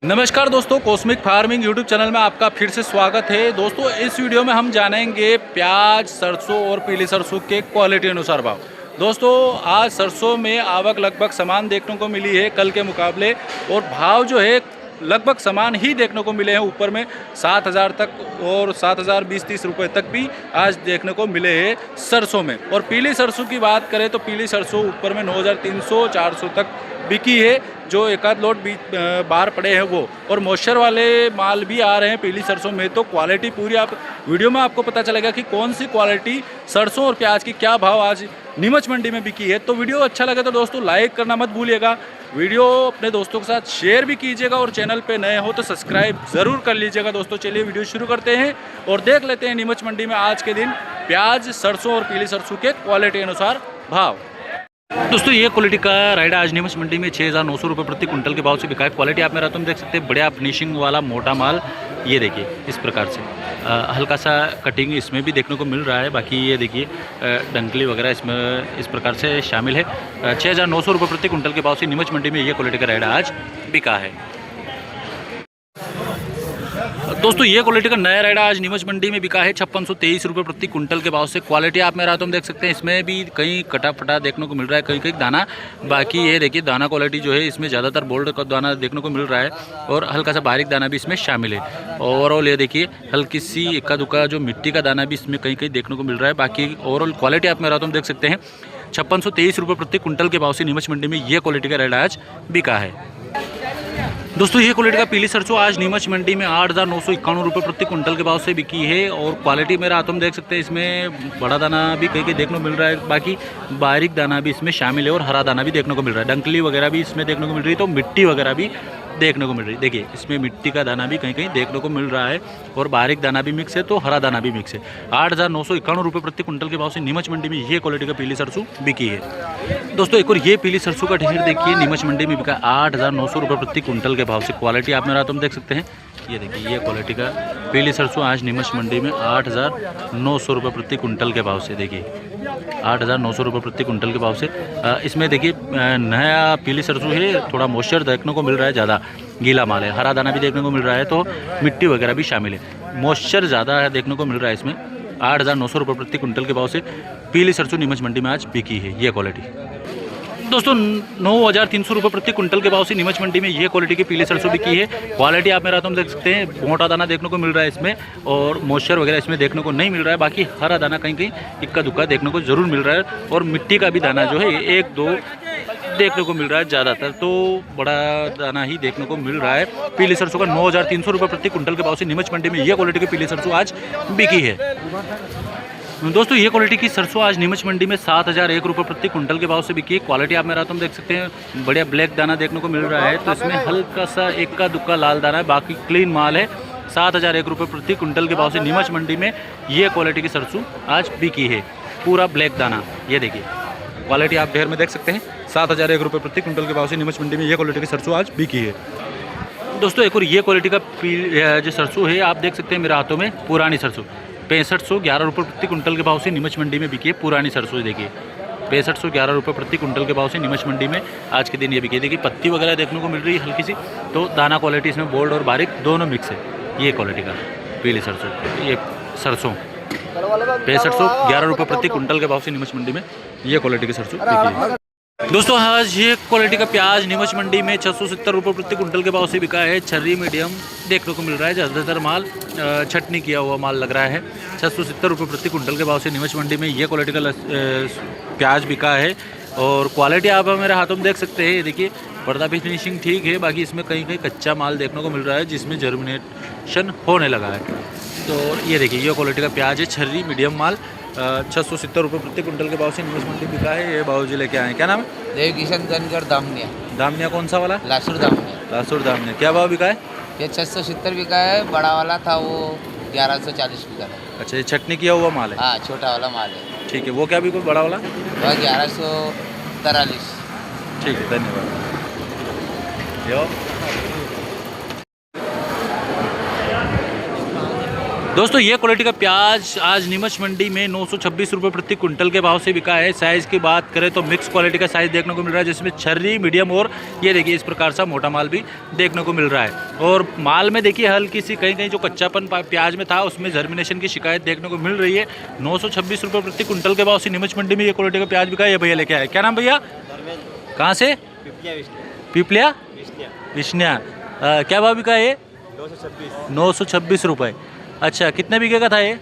नमस्कार दोस्तों, cosmic farming YouTube channel में आपका फिर से स्वागत है। दोस्तों इस वीडियो में हम जानेंगे प्याज, सरसों और पीली सरसों के क्वालिटी अनुसार भाव। दोस्तों आज सरसों में आवक लगभग समान देखने को मिली है कल के मुकाबले, और भाव जो है लगभग समान ही देखने को मिले हैं। ऊपर में 7,000 तक और 7,020-30 रुपये तक भी आज देखने को मिले हैं सरसों में। और पीली सरसों की बात करें तो पीली सरसों ऊपर में 9,300-400 तक बिकी है, जो एक आध लोट बाहर पड़े हैं वो। और मॉइस्चर वाले माल भी आ रहे हैं पीली सरसों में। तो क्वालिटी पूरी आप वीडियो में आपको पता चलेगा कि कौन सी क्वालिटी सरसों और प्याज की क्या भाव आज नीमच मंडी में बिकी है। तो वीडियो अच्छा लगे तो दोस्तों लाइक करना मत भूलिएगा, वीडियो अपने दोस्तों के साथ शेयर भी कीजिएगा, और चैनल पे नए हो तो सब्सक्राइब ज़रूर कर लीजिएगा। दोस्तों चलिए वीडियो शुरू करते हैं और देख लेते हैं नीमच मंडी में आज के दिन प्याज, सरसों और पीली सरसों के क्वालिटी अनुसार भाव। दोस्तों ये क्वालिटी का रायडा आज नीमच मंडी में 6,900 रुपये प्रति कुंटल के भाव से बिका है। क्वालिटी आप मेरा तुम देख सकते हैं, बढ़िया फिनिशिंग वाला मोटा माल। ये देखिए इस प्रकार से हल्का सा कटिंग इसमें भी देखने को मिल रहा है। बाकी ये देखिए डंकली वगैरह इसमें इस प्रकार से शामिल है। 6,900 रुपये प्रति कुंटल के भाव से नीमच मंडी में ये क्वालिटी का रायडा आज बिका है। दोस्तों ये क्वालिटी का नया रायडा आज नीमच मंडी में बिका है 5623 रुपये प्रति कुंटल के भाव से। क्वालिटी आप मेरा तुम देख सकते हैं, इसमें भी कहीं कटा फटा देखने को मिल रहा है, कहीं कहीं दाना। बाकी ये देखिए दाना क्वालिटी जो है इसमें ज़्यादातर बोल्ड का दाना देखने को मिल रहा है, और हल्का सा बारीक दाना भी इसमें शामिल है। ओवरऑल ये देखिए हल्की सी इक्का दुक्का जो मिट्टी का दाना भी इसमें कहीं कहीं देखने को मिल रहा है। बाकी ओवरऑल क्वालिटी आप मेरा तुम देख सकते हैं 5623 रुपये प्रति कुंटल के भाव से नीमच मंडी में ये क्वालिटी का रायडा आज बिका है। दोस्तों ये क्वालिटी का पीली सरसों आज नीमच मंडी में 8,991 रुपये प्रति कुंटल के भाव से बिकी है। और क्वालिटी मेरा आतम देख सकते हैं, इसमें बड़ा दाना भी कहीं कहीं देखने को मिल रहा है, बाकी बारीक दाना भी इसमें शामिल है, और हरा दाना भी देखने को मिल रहा है। डंकली वगैरह भी इसमें देखने को मिल रही है, तो मिट्टी वगैरह भी देखने को मिल रही है। देखिए इसमें मिट्टी का दाना भी कहीं कहीं देखने को मिल रहा है, और बारीक दाना भी मिक्स है, तो हरा दाना भी मिक्स है। 8,991 रुपये प्रति कुंटल के भाव से नीमच मंडी में ये क्वालिटी का पीली सरसों बिकी है। दोस्तों एक और ये पीली सरसों का ढेर देखिए नीमच मंडी में बिका 8,900 रुपये प्रति कुंटल के भाव से। क्वालिटी आप मेरा तुम देख सकते हैं, ये देखिए ये क्वालिटी का पीली सरसों आज नीमच मंडी में 8,900 रुपये प्रति कुंटल के भाव से। देखिए 8,900 रुपये प्रति कुंटल के भाव से। इसमें देखिए नया पीली सरसों है, थोड़ा मॉइस्चर देखने को मिल रहा है, ज़्यादा गीला माल है, हरा दाना भी देखने को मिल रहा है, तो मिट्टी वगैरह भी शामिल है, मॉइस्चर ज़्यादा है देखने को मिल रहा है इसमें। 8,900 रुपये प्रति कुंटल के भाव से पीली सरसों नीमच मंडी में आज बिकी है ये क्वालिटी। दोस्तों 9,300 रुपये प्रति कुंटल के भाव से नीमच मंडी में ये क्वालिटी की पीली सरसों बिकी है। क्वालिटी आप मेरा तुम देख सकते हैं, मोटा दाना देखने को मिल रहा है इसमें, और मॉइस्चर वगैरह इसमें देखने को नहीं मिल रहा है। बाकी हरा दाना कहीं कहीं इक्का दुक्का देखने को जरूर मिल रहा है, और मिट्टी का भी दाना जो है 1-2 देखने को मिल रहा है, ज़्यादातर तो बड़ा दाना ही देखने को मिल रहा है। पीली सरसों का 9,300 रुपये प्रति कुंटल के भाव से नीमच मंडी में ये क्वालिटी की पीली सरसों आज बिकी है। दोस्तों ये क्वालिटी की सरसों आज नीमच मंडी में 7,001 रुपये प्रति कुंटल के भाव से बिकी है। क्वालिटी आप मेरा तुम देख सकते हैं, बढ़िया ब्लैक दाना देखने को मिल रहा है, तो इसमें हल्का सा इक्का दुक्का लाल दाना है, बाकी क्लीन माल है। 7,001 रुपये प्रति कुंटल के भाव से नीमच मंडी में ये क्वालिटी की सरसों आज बिकी है, पूरा ब्लैक दाना। ये देखिए क्वालिटी आप ढेर में देख सकते हैं, 7,001 रुपये प्रति कुंटल के भाव से नीमच मंडी में ये क्वालिटी की सरसों आज बिकी है। दोस्तों एक और ये क्वालिटी का जो सरसों है आप देख सकते हैं मेरे हाथों में, पुरानी सरसों 6511 रुपये प्रति कुंटल के भाव से नीमच मंडी में बिकी है। पुरानी सरसों देखिए 6511 रुपये प्रति कुंटल के भाव से नीमच मंडी में आज के दिन ये बिकी। देखिए पत्ती वगैरह देखने को मिल रही है हल्की सी, तो दाना क्वालिटी इसमें बोल्ड और बारीक दोनों मिक्स है। ये क्वालिटी का पीली सरसों, ये सरसों 6511 रुपये प्रति कुंटल के भाव से नीमच मंडी में ये क्वालिटी की सरसों बिकी है। दोस्तों आज ये क्वालिटी का प्याज नीमच मंडी में 670 रुपये प्रति कुंटल के भाव से बिका है। छर्री मीडियम देखने को मिल रहा है, ज़्यादातर माल छटनी किया हुआ माल लग रहा है। 670 रुपये प्रति कुंटल के भाव से नीमच मंडी में ये क्वालिटी का प्याज बिका है। और क्वालिटी आप मेरे हाथों में देख सकते हैं, देखिए पर्दा भी फिनिशिंग ठीक है, बाकी इसमें कहीं कहीं कच्चा माल देखने को मिल रहा है जिसमें जर्मिनेशन होने लगा है। तो ये देखिए ये क्वालिटी का प्याज है, छर्री मीडियम माल 670 रुपये प्रति कुंटल के भाव से नीमच मंडी बिका है। ये बाबूजी लेके आए हैं, क्या नाम है? देव किशन धनकर दामनिया। दामनिया कौन सा वाला? लासुर दामनिया। लासुर दामनिया। क्या भाव बिका है? ये 670 बिका है, बड़ा वाला था वो 1140 बिका है। अच्छा ये छटनी किया हुआ माल है? हाँ छोटा वाला माल है। ठीक है, वो क्या बिका बड़ा वाला? वह 1143। ठीक है धन्यवाद। यो दोस्तों ये क्वालिटी का प्याज आज नीमच मंडी में 926 रुपये प्रति कुंटल के भाव से बिका है। साइज़ की बात करें तो मिक्स क्वालिटी का साइज़ देखने को मिल रहा है, जिसमें छर्री, मीडियम और ये देखिए इस प्रकार सा मोटा माल भी देखने को मिल रहा है। और माल में देखिए हल्की सी कहीं कहीं जो कच्चापन प्याज में था उसमें जर्मिनेशन की शिकायत देखने को मिल रही है। 926 रुपये प्रति कुंटल के भाव से नीमच मंडी में ये क्वालिटी का प्याज बिका है। ये भैया लेके आए, क्या नाम भैया? कहाँ से? पिपलिया विष्णिया। क्या भाव बिका है ये? 926 रुपये। अच्छा, कितने बीघे का था ये?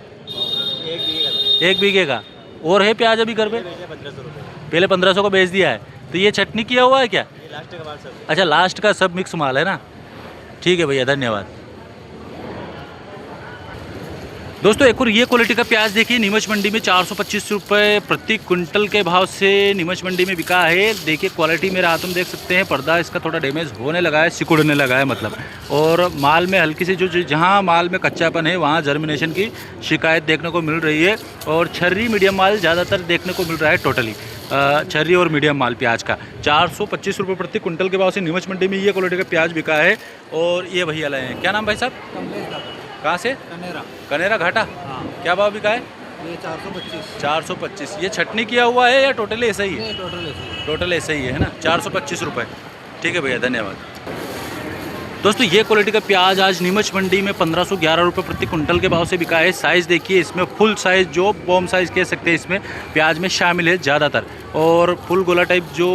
1 बीघे का। और है प्याज अभी घर पे? पहले 1500 को बेच दिया है। तो ये चटनी किया हुआ है क्या? अच्छा, लास्ट का सब मिक्स माल है ना। ठीक है भैया, धन्यवाद। दोस्तों एक और ये क्वालिटी का प्याज देखिए नीमच मंडी में 425 रुपये प्रति कुंटल के भाव से नीमच मंडी में बिका है। देखिए क्वालिटी मेरे हाथों में देख सकते हैं, पर्दा इसका थोड़ा डैमेज होने लगा है, सिकुड़ने लगा है मतलब। और माल में हल्की सी जो जहाँ माल में कच्चापन है वहाँ जर्मिनेशन की शिकायत देखने को मिल रही है। और छर्री मीडियम माल ज़्यादातर देखने को मिल रहा है। टोटली छर्री और मीडियम माल प्याज का 425 रुपये प्रति कुंटल के भाव से नीमच मंडी में ये क्वालिटी का प्याज बिका है। और ये भैया लाए हैं, क्या नाम भाई साहब? कहाँ से? कनेरा घाटा। हाँ। क्या भाव बिका है? ये 425। 425। ये छटनी किया हुआ है या टोटल ऐसा ही है? टोटल ऐसे टोटल ऐसा ही है ना। 425 रुपये। ठीक है भैया, धन्यवाद। दोस्तों ये क्वालिटी का प्याज आज नीमच मंडी में 1511 रुपये प्रति कुंटल के भाव से बिका है। साइज़ देखिए इसमें फुल साइज़ जो बॉम साइज़ कह सकते हैं इसमें प्याज में शामिल है ज़्यादातर। और फुल गोला टाइप जो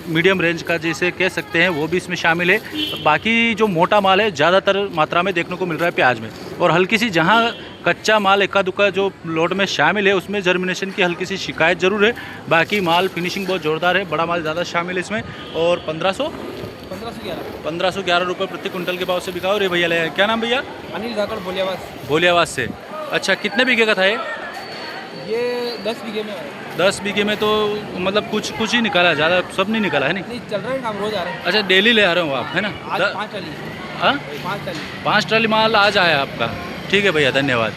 मीडियम रेंज का जैसे कह सकते हैं वो भी इसमें शामिल है। बाकी जो मोटा माल है ज़्यादातर मात्रा में देखने को मिल रहा है प्याज में। और हल्की सी जहाँ कच्चा माल इक्का दुक्का जो लोड में शामिल है उसमें जर्मिनेशन की हल्की सी शिकायत ज़रूर है। बाकी माल फिनिशिंग बहुत ज़ोरदार है, बड़ा माल ज़्यादा शामिल है इसमें। और 1511 रुपये प्रति कुंटल के भाव से बिका। और ये भैया ले, क्या नाम भैया? अनिल धाकड़ भोलियावास से। अच्छा, कितने बीघे का था ये? ये 10 बीघे में है। 10 बीघे में तो मतलब कुछ ही निकाला, ज़्यादा सब नहीं निकाला है नहीं? चल रहा है काम, रोज आ रहे हैं। अच्छा, डेली ले आ रहे हो आप, है ना? आज 5 ट्राली। हाँ, 5 ट्राली। 5 ट्राली माल आज आया आपका। ठीक है भैया, धन्यवाद।